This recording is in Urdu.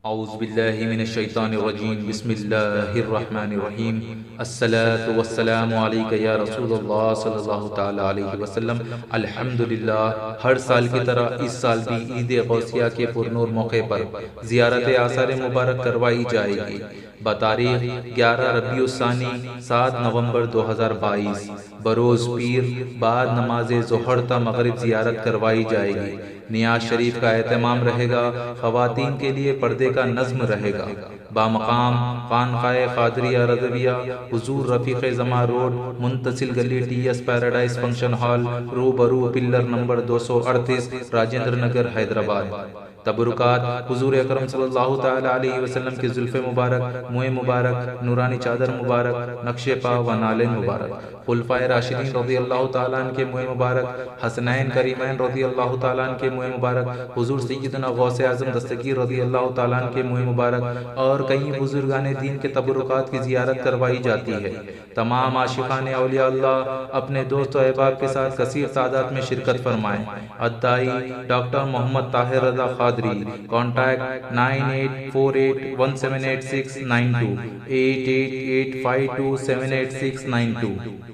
اعوذ باللہ من الشیطان الرجیم بسم اللہ الرحمن الرحیم الصلاة والسلام علیک یا رسول اللہ صلی اللہ تعالی علیہ وسلم۔ الحمدللہ، ہر سال کی طرح اس سال بھی عید غوثیہ کے پرنور موقع پر زیارت آثار مبارک کروائی جائے گی۔ بتاریخ 11 ربیع الثانی 7 نومبر 2022 بروز پیر بعد نماز ظہر تا مغرب زیارت کروائی جائے گی۔ نیاز شریف کا اہتمام رہے گا، خواتین کے لیے پردے کا نظم رہے گا۔ بامقام خانقاہ قادریہ رضویہ، حضور رفیق زماں روڈ، منتصل گلی، T S paradise function hall, روبرو پلر نمبر 238، راجندر نگر، حیدرآباد۔ تبرکات حضور اکرم صلی اللہ تعالی علیہ وسلم کے زلف مبارک، منہ مبارک، نورانی چادر مبارک، نقش پا و نالین مبارک، خلفائے راشدین رضی اللہ تعالیٰ عنہ کے منہ مبارک، حسنین کریمین رضی اللہ تعالیٰ عنہ کے منہ مبارک، حضور سیدنا غوث اعظم دستگیر رضی اللہ تعالیٰ عنہ کے منہ مبارک اور کئی بزرگان دین کے تبرکات کی زیارت کروائی جاتی ہے۔ تمام عاشقان اولیاء اللہ اپنے دوست و احباب کے ساتھ کثیر تعداد میں شرکت فرمائیں۔ الداعی ڈاکٹر محمد طاہر رضا قادری، کانٹیکٹ 9848178692 8885278692۔